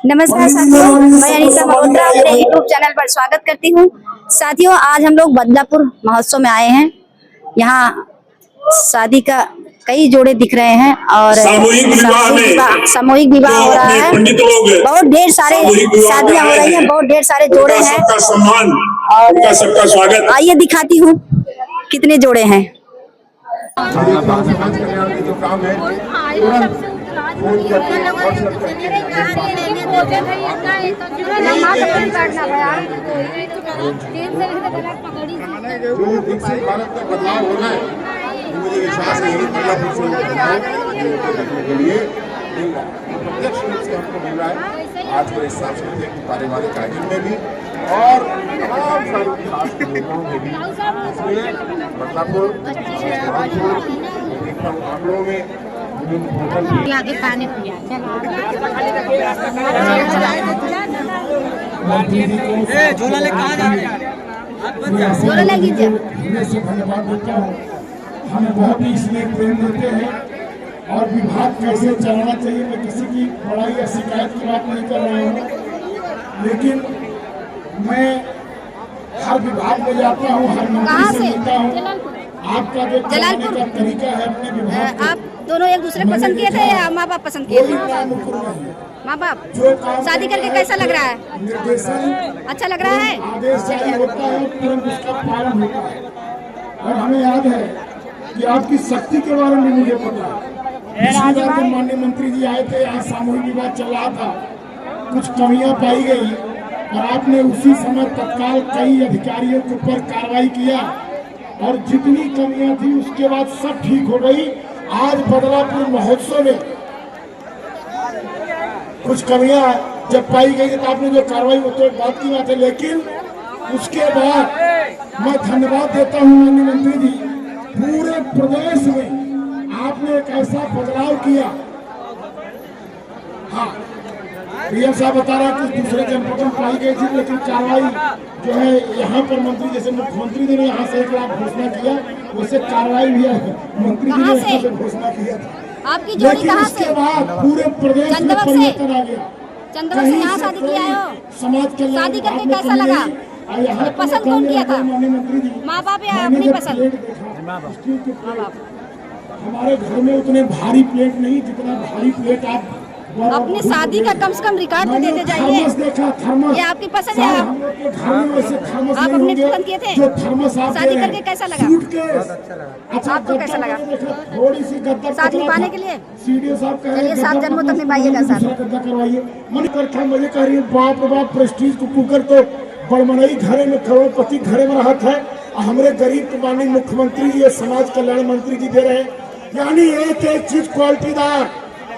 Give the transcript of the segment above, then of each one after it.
नमस्कार साथियों, मैं अनीता मल्होत्रा अपने यूट्यूब चैनल पर स्वागत करती हूँ। साथियों, आज हम लोग बदलापुर महोत्सव में आए हैं। यहाँ शादी का कई जोड़े दिख रहे हैं और सामूहिक विवाह हो रहा है। बहुत ढेर सारे शादियाँ हो रही हैं, बहुत ढेर सारे जोड़े हैं और सबका स्वागत। आइए दिखाती हूँ कितने जोड़े हैं। मुझे विश्वास है प्रत्यक्ष रूप से हमको मिल रहा है आज के इस सांस्कृतिक पारिवारिक आयोजन में भी और तमाम सारे बदलापुर मामलों में झोला ले कहाँ जा रहे हैं? धन्यवाद देता हूँ। हमें बहुत ही इसलिए प्रेम देते हैं और विभाग कैसे चलाना चाहिए, मैं किसी की बड़ाई या शिकायत की बात नहीं कर रहा हूँ, लेकिन मैं हर विभाग में जाता हूँ, हर मंत्री से मिलता हूँ। आपका जो चलाने का तरीका है अपने विभाग, आप दोनों एक दूसरे पसंद किए थे या माँ बाप पसंद किए थे? माँ बाप। शादी करके कैसा लग रहा है? निर्देशन अच्छा लग रहा है। आदेश जारी होता है, तुरंत उसका पालन होता है। और हमें याद है कि आपकी शक्ति के बारे में मुझे पता है। पिछली बार जब माननीय मंत्री जी आए थे, यहाँ सामूहिक विवाह चल रहा था, कुछ कमियां पाई गई और आपने उसी समय तत्काल कई अधिकारियों के ऊपर कार्रवाई किया और जितनी कमियां थी उसके बाद सब ठीक हो गई। आज बदलापुर महोत्सव में कुछ कमियां जब पाई गई तो आपने जो कार्रवाई वो तो बात की बात है, लेकिन उसके बाद मैं धन्यवाद देता हूं माननीय मंत्री जी, पूरे प्रदेश में आपने एक ऐसा बदलाव किया। हाँ, पीएम साहब बता रहा है कुछ दूसरे जनपदों पाई गई थी, लेकिन कार्रवाई जो है यहाँ पर मंत्री जैसे मुख्यमंत्री जी ने यहाँ से 1 लाख घोषणा किया, वैसे कार्रवाई भी मंत्री जी ने यहाँ से घोषणा किया था। आपकी जोड़ी कहाँ से? उसके बाद पूरे प्रदेश में परिवर्तन आ गया। चंदवा से यहाँ शादी किया हो? समाज के शादी करके कैसा लगा? पसंद कौन किया था? माँ बाप या अपनी पसंद? हमारे घर में उतने भारी प्लेट नहीं जितना भारी प्लेट आप अपनी शादी का कम से कम रिकॉर्ड तो देते जाइए। ये आपकी पसंद है? आप अपने पसंद किए थे? शादी करके कैसा लगा? आपको कैसा लगा थोड़ी सी साथ निभाने के लिए? सीडीओ साहब चलिए 7 जन्मों तक निभाइएगा साथ। करवाइए मन कर मुझे कह रही है बाप बाप प्रेस्टीज को कुकर तो बड़मनई घरे में करोड़पति घरे में रहत है, हमारे गरीब को माननीय मुख्यमंत्री ये समाज कल्याण मंत्री जी दे रहे हैं। यानी एक एक चीज क्वालिटीदार,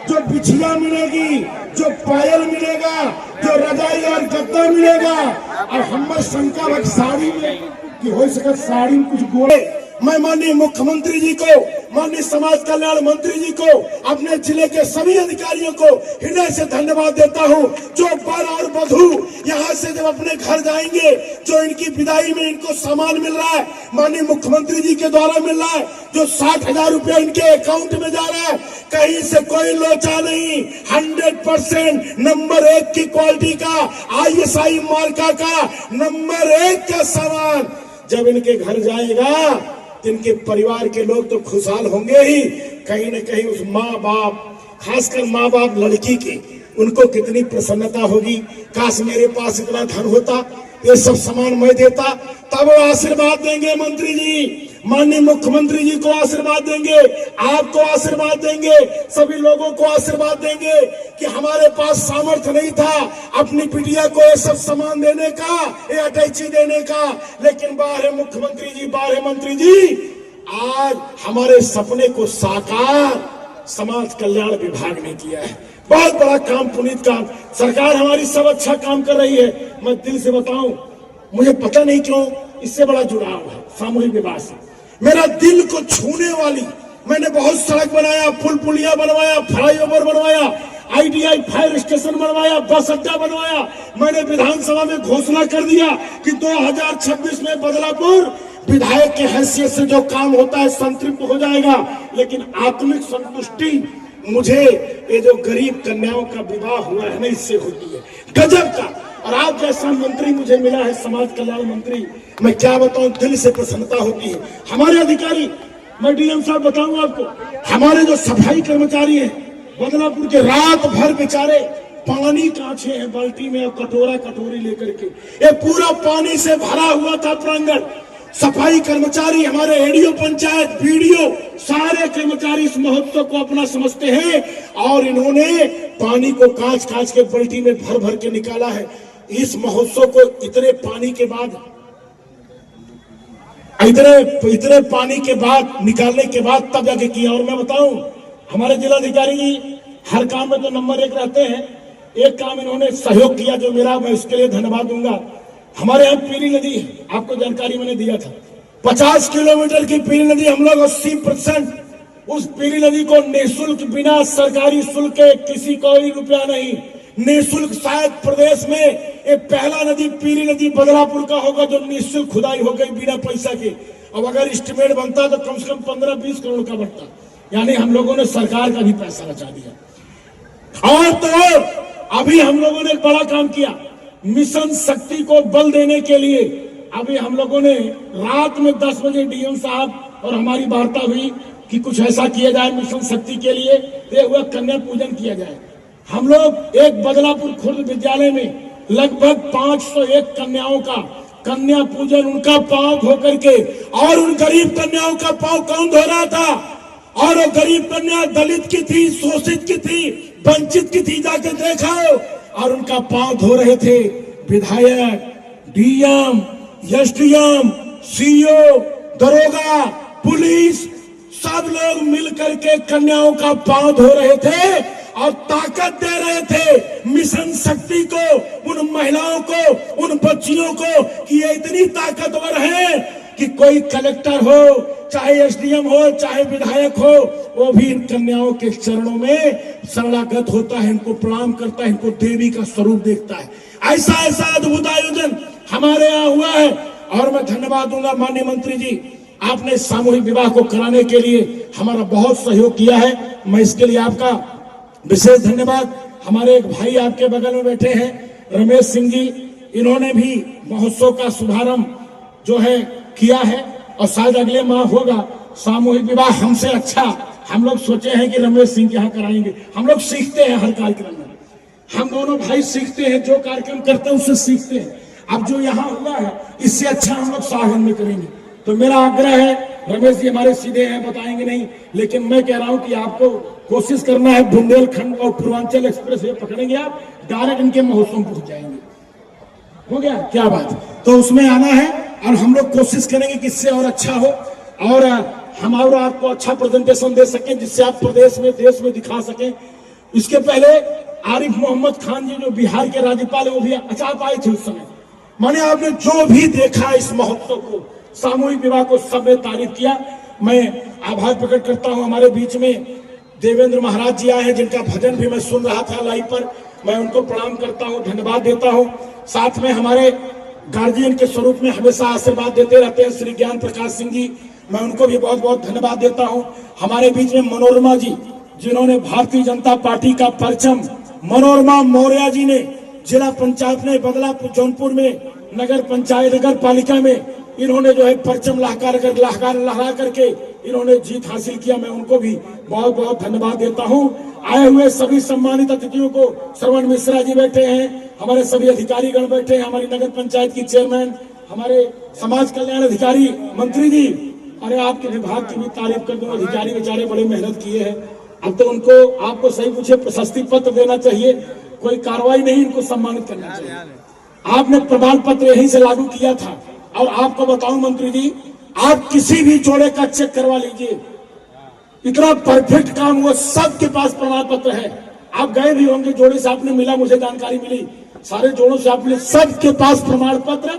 जो बिछिया मिलेगी, जो पायल मिलेगा, जो रजाई और गद्दा मिलेगा और हमारे शंकर साड़ी में कि हो सके साड़ी में कुछ गोड़े। मैं माननीय मुख्यमंत्री जी को, माननीय समाज कल्याण मंत्री जी को, अपने जिले के सभी अधिकारियों को हृदय से धन्यवाद देता हूं, जो वर और वधू यहां से जब अपने घर जाएंगे, जो इनकी विदाई में इनको सामान मिल रहा है माननीय मुख्यमंत्री जी के द्वारा मिल रहा है, जो 60,000 रुपया इनके अकाउंट में जा रहा है, कहीं से कोई लोचा नहीं, 100% नंबर 1 की क्वालिटी का ISI मार्का का नंबर 1 का सामान जब इनके घर जाएगा, इनके परिवार के लोग तो खुशहाल होंगे ही, कहीं न कहीं उस माँ बाप, खासकर माँ बाप लड़की की, उनको कितनी प्रसन्नता होगी। काश मेरे पास इतना धन होता, ये सब सामान मैं देता, तब वो आशीर्वाद देंगे मंत्री जी, माननीय मुख्यमंत्री जी को आशीर्वाद देंगे, आपको आशीर्वाद देंगे, सभी लोगों को आशीर्वाद देंगे कि हमारे पास सामर्थ्य नहीं था अपनी बिटिया को ये सब सामान देने का, ये अटैची देने का, लेकिन बाहर मुख्यमंत्री जी, बाहर मंत्री जी, आज हमारे सपने को साकार समाज कल्याण विभाग ने किया है। बहुत बड़ा काम, पुनीत काम। सरकार हमारी सब अच्छा काम कर रही है। मैं दिल से बताऊं, मुझे पता नहीं क्यों इससे बड़ा जुड़ाव है सामूहिक विवाह से, मेरा दिल को छूने वाली। मैंने बहुत सड़क बनाया, पुल पुलिया बनवाया, फ्लाईओवर बनवाया, ITI फायर स्टेशन बनवाया, बस अड्डा बनवाया। मैंने विधानसभा में घोषणा कर दिया कि 2026 में बदलापुर विधायक के हैसियत से जो काम होता है संतृप्त हो जाएगा, लेकिन आत्मिक संतुष्टि मुझे ये जो गरीब कन्याओं का विवाह हुआ है ना, इससे होती है गजब का। और आप जैसा मंत्री मुझे मिला है, समाज कल्याण मंत्री, मैं क्या बताऊं, दिल से प्रसन्नता होती है। हमारे अधिकारी, मैं डीएम साहब बताऊंगा आपको, हमारे जो सफाई कर्मचारी हैं बदलापुर के, रात भर बेचारे पानी कांचे हैं बाल्टी में और कटोरा कटोरी लेकर के, ये पूरा पानी से भरा हुआ था प्रांगण। सफाई कर्मचारी, हमारे एडीओ पंचायत, बीडीओ, सारे कर्मचारी इस महोत्सव को अपना समझते हैं और इन्होंने पानी को कांच कांच के बाल्टी में भर भर के निकाला है। इस महोत्सव को इतने पानी के बाद, इतने पानी के बाद, निकालने के बाद तब जाके किया। और मैं बताऊं, हमारे जिलाधिकारी जी हर काम में तो नंबर 1 रहते हैं। एक काम इन्होंने सहयोग किया जो मेरा, मैं उसके लिए धन्यवाद दूंगा। हमारे यहाँ पीरी नदी, आपको जानकारी मैंने दिया था, 50 किलोमीटर की पीरी नदी, हम लोग 80% उस पीरी नदी को निःशुल्क, बिना सरकारी शुल्क के, किसी को भी रुपया नहीं, निःशुल्क, शायद प्रदेश में ये पहला नदी पीरी नदी बदलापुर का होगा जो निःशुल्क खुदाई हो गई बिना पैसा के। अब अगर एस्टिमेट बनता तो कम से कम 15-20 करोड़ का बनता, यानी हम लोगों ने सरकार का भी पैसा बचा दिया। और तो अभी हम लोगों ने एक बड़ा काम किया, मिशन शक्ति को बल देने के लिए अभी हम लोगों ने रात में 10 बजे डीएम साहब और हमारी वार्ता हुई कि कुछ ऐसा किया जाए मिशन शक्ति के लिए, ये हुआ कन्या पूजन किया जाए। हम लोग एक बदलापुर खुर्द विद्यालय में लगभग 501 कन्याओं का कन्या पूजन, उनका पांव धो करके, और उन गरीब कन्याओं का पांव कौन धो रहा था? और वो गरीब कन्या दलित की थी, शोषित की थी, वंचित की थी, जाके देखा, और उनका पांव धो रहे थे विधायक, डीएम, एसडीएम, सीओ, दरोगा, पुलिस, सब लोग मिलकर के कन्याओं का पांव धो रहे थे और ताकत दे रहे थे मिशन शक्ति को, उन महिलाओं को, उन बच्चियों को, कि ये इतनी ताकतवर है कि कोई कलेक्टर हो, चाहे एसडीएम हो, चाहे विधायक हो, वो भी इन कन्याओं के चरणों में शरणागत होता है, इनको प्रणाम करता है, इनको देवी का स्वरूप देखता है। ऐसा ऐसा अद्भुत आयोजन हमारे यहाँ हुआ है। और मैं धन्यवाद दूंगा माननीय मंत्री जी, आपने सामूहिक विवाह को कराने के लिए हमारा बहुत सहयोग किया है, मैं इसके लिए आपका विशेष धन्यवाद। हमारे एक भाई आपके बगल में बैठे हैं, रमेश सिंह जी, इन्होंने भी महोत्सव का शुभारंभ जो है किया है और शायद अगले माह होगा सामूहिक विवाह। हमसे अच्छा हम लोग सोचे हैं कि रमेश सिंह के यहाँ कराएंगे। हम लोग सीखते हैं हर कार्यक्रम में, हम दोनों भाई सीखते हैं, जो कार्यक्रम करते हैं उससे सीखते हैं। अब जो यहाँ हुआ है इससे अच्छा हम लोग सावन में करेंगे। तो मेरा आग्रह है, रमेश जी हमारे सीधे हैं, बताएंगे नहीं, लेकिन मैं कह रहा हूं कि आपको कोशिश करना है, बुंदेलखंड और पूर्वांचल एक्सप्रेस वे पकड़ेंगे आप, डायरेक्ट इनके महोत्सव में पहुंच जाएंगे। हो गया, क्या बात? तो उसमें आना है और हम लोग कोशिश करेंगे कि इससे और अच्छा हो और हम और आपको अच्छा प्रेजेंटेशन दे सकें, जिससे आप प्रदेश में, देश में दिखा सकें। इसके पहले आरिफ मोहम्मद खान जी जो बिहार के राज्यपाल है, वो भी अचानक आए थे उस समय। माने आपने जो भी देखा इस महोत्सव को, सामूहिक विवाह को, सबने तारीफ किया। मैं आभार प्रकट करता हूं, हमारे बीच में देवेंद्र महाराज जी आए हैं, जिनका भजन भी मैं सुन रहा था लाइव पर, मैं उनको प्रणाम करता हूं, धन्यवाद देता हूं। साथ में हमारे गार्जियन के स्वरूप में हमेशा आशीर्वाद देते रहते हैं श्री ज्ञान प्रकाश सिंह जी, मैं उनको भी बहुत बहुत धन्यवाद देता हूं। हमारे बीच में मनोरमा जी, जिन्होंने भारतीय जनता पार्टी का परचम, मनोरमा मौर्य जी ने जिला पंचायत में बदलापुर जौनपुर में नगर पंचायत नगर पालिका में इन्होंने जो है परचम लहरा करके इन्होंने जीत हासिल किया, मैं उनको भी बहुत बहुत धन्यवाद देता हूं। आए हुए सभी सम्मानित अतिथियों को, श्रवण मिश्रा जी बैठे हैं, हमारे सभी अधिकारीगण बैठे हैं, हमारी नगर पंचायत की चेयरमैन, हमारे समाज कल्याण अधिकारी मंत्री जी, अरे आपके विभाग की भी तारीफ कर दूं, अधिकारी बेचारे बड़े मेहनत किए हैं। अब तो उनको, आपको सही पूछे, प्रशस्ति पत्र देना चाहिए, कोई कार्रवाई नहीं, इनको सम्मानित करना चाहिए। आपने प्रमाण पत्र यहीं से लागू किया था। और आपको बताऊं मंत्री जी, आप किसी भी जोड़े का चेक करवा लीजिए, इतना परफेक्ट काम हुआ, सबके पास प्रमाण पत्र है। आप गए भी होंगे जोड़े से, आपने मिला, मुझे जानकारी मिली, सारे जोड़ों से आपने, सबके पास प्रमाण पत्र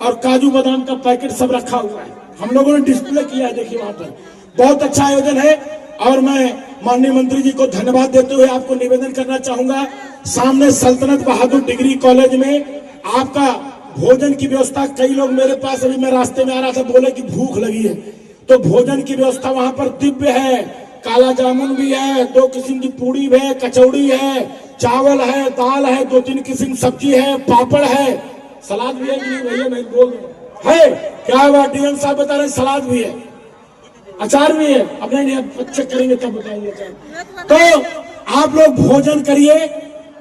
और काजू बादाम का पैकेट सब रखा हुआ है, हम लोगों ने डिस्प्ले किया है, देखिए वहां पर। बहुत अच्छा आयोजन है और मैं माननीय मंत्री जी को धन्यवाद देते हुए आपको निवेदन करना चाहूंगा, सामने सल्तनत बहादुर डिग्री कॉलेज में आपका भोजन की व्यवस्था, कई लोग मेरे पास, अभी मैं रास्ते में आ रहा था, बोले कि भूख लगी है, तो भोजन की व्यवस्था वहां पर दिव्य है, काला जामुन भी है, 2 किस्म की पूड़ी है, कचौड़ी है, चावल है, दाल है, 2-3 किस्म सब्जी है, पापड़ है, सलाद भी है कि नहीं भैया? नहीं बोल है क्या बात? डीएम साहब बता रहे सलाद भी है, अचार भी है। अब नहीं अब चेक करेंगे तब बताएंगे अचार। तो आप लोग भोजन करिए।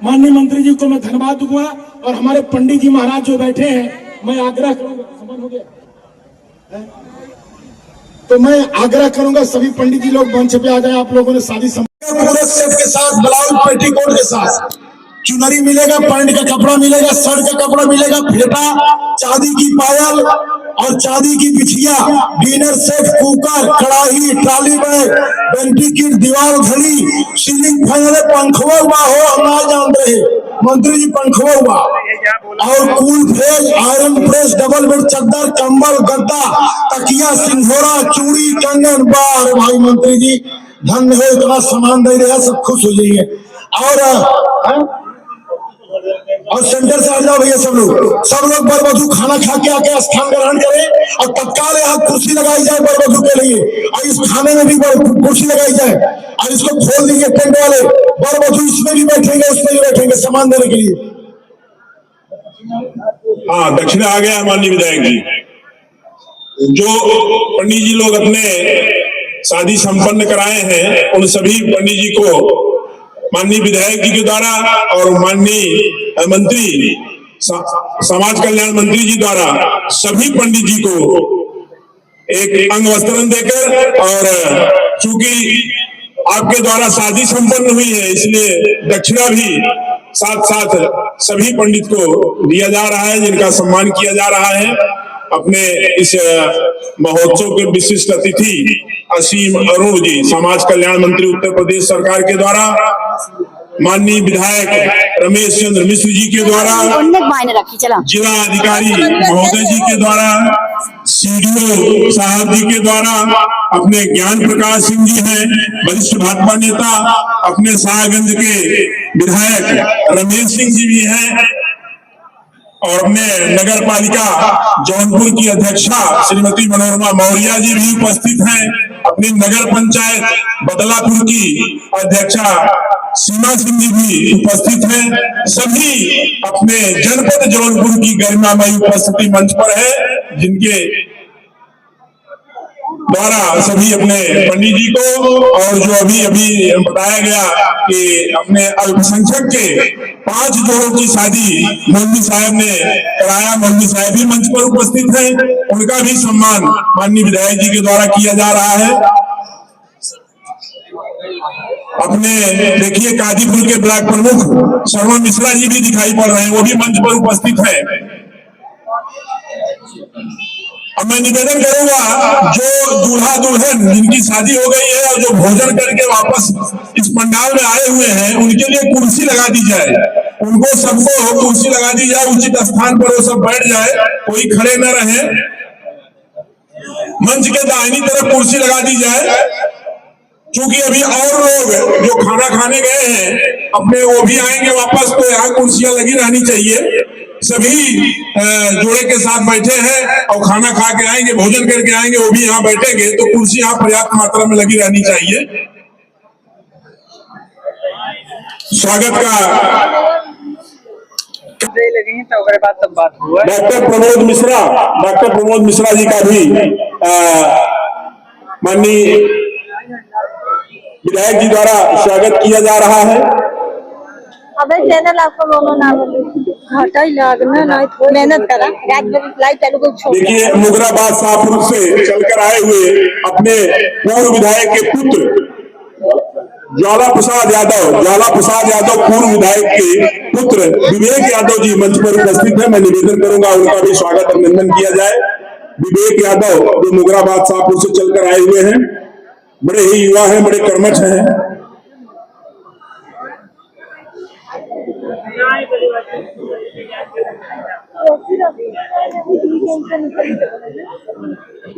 माननीय मंत्री जी को मैं धन्यवाद दूंगा और हमारे पंडित जी महाराज जो बैठे हैं, मैं आग्रह करूंगा, संबंध हो गया है? तो मैं आग्रह करूंगा सभी पंडित जी लोग मंच पे आ जाए। आप लोगों ने शादी पूरे सेट के साथ, ब्लाउज पेटीकोट के साथ, चुनरी मिलेगा, पैंट का कपड़ा मिलेगा, शर्ट का कपड़ा मिलेगा, फेटा, चांदी की पायल और चांदी की बिछिया, डिनर सेट, कुकर, कड़ाही, ट्रॉली बैग, बेल्टी किट, दीवार घड़ी, सीलिंग फैन, पंखवा हुआ हो, हम ना जान रहे मंत्री जी, पंखवा हुआ और cool phrase, iron press, double bed चादर, कंबल, गद्दा, तकिया, सिंघोड़ा, चूड़ी, कंगन। बार भाई मंत्री जी धन्य हो, इतना सामान दे रहे हैं, सब खुश हो जाइए। और सेंटर से आ जाओ भैया सब लोग बर वधू खाना खा के आके स्थान ग्रहण करें और तत्काल यहाँ कुर्सी लगाई जाए बर वधू के लिए, और इस खाने में भी कुर्सी लगाई जाए और इसको खोल दीजिए टेंट वाले, बर वधू इसमें भी बैठेंगे, उसमें भी बैठेंगे सामान देने के लिए। हाँ, दक्षिणा आ गया माननीय विधायक जी। जो पंडित जी लोग अपने शादी संपन्न कराए हैं, उन सभी पंडित जी को माननीय विधायक जी के द्वारा और माननीय मंत्री समाज कल्याण मंत्री जी द्वारा सभी पंडित जी को एक अंग वस्त्रन देकर, और चूंकि आपके द्वारा शादी संपन्न हुई है इसलिए दक्षिणा भी साथ साथ सभी पंडित को दिया जा रहा है, जिनका सम्मान किया जा रहा है। अपने इस महोत्सव के विशिष्ट अतिथि असीम अरुण जी, समाज कल्याण मंत्री उत्तर प्रदेश सरकार के द्वारा, माननीय विधायक रमेश चंद्र मिश्र जी के द्वारा, जिला अधिकारी महोदय जी के द्वारा, सीडीओ साहब जी के द्वारा, अपने ज्ञान प्रकाश सिंह जी हैं वरिष्ठ भाजपा नेता, अपने शाहगंज के विधायक रमेश सिंह जी भी हैं, और अपने नगर पालिका जौनपुर की अध्यक्षा श्रीमती मनोरमा मौर्य जी भी उपस्थित हैं, अपनी नगर पंचायत बदलापुर की अध्यक्षा सीमा सिंह जी भी उपस्थित हैं। सभी अपने जनपद जौनपुर की गरिमामयी उपस्थिति मंच पर है, जिनके द्वारा सभी अपने पंडित जी को, और जो अभी बताया गया कि अपने अल्पसंख्यक के 5 जोड़ों की शादी मौलवी साहब ने कराया, मौलवी साहब भी मंच पर उपस्थित हैं, उनका भी सम्मान माननीय विधायक जी के द्वारा किया जा रहा है। अपने देखिए काजीपुर के ब्लॉक प्रमुख श्रवण मिश्रा जी भी दिखाई पड़ रहे हैं, वो भी मंच पर उपस्थित है। अब मैं निवेदन करूंगा, जो दूल्हा दुल्हन जिनकी शादी हो गई है और जो भोजन करके वापस इस पंडाल में आए हुए हैं, उनके लिए कुर्सी लगा दी जाए, उनको सबको कुर्सी लगा दी जाए, उचित स्थान पर वो सब बैठ जाए, कोई खड़े न रहे। मंच के दाहिनी तरफ कुर्सी लगा दी जाए, क्योंकि अभी और लोग जो खाना खाने गए हैं अपने वो भी आएंगे वापस, तो यहाँ कुर्सियां लगी रहनी चाहिए। सभी जोड़े के साथ बैठे हैं और खाना खा के आएंगे, भोजन करके आएंगे, वो भी यहाँ बैठेंगे, तो कुर्सी यहाँ पर्याप्त मात्रा में लगी रहनी चाहिए। स्वागत का डॉक्टर प्रमोद मिश्रा जी का भी माननीय विधायक जी द्वारा स्वागत किया जा रहा है। अबे चैनल आपको बोलो ना घाटा ही लागना ना, मेहनत करा लाइव चालू को छोड़। देखिए मुगराबाद शाहपुर से चलकर आए हुए अपने पूर्व विधायक के पुत्र ज्वाला प्रसाद यादव पूर्व विधायक के पुत्र विवेक यादव जी मंच पर उपस्थित है। मैं निवेदन करूंगा उनका भी स्वागत अभिनंदन किया जाए। विवेक यादव जो मुगराबाद शाहपुर से चलकर आए हुए हैं, बड़े ही युवा हैं, बड़े कर्मठ हैं।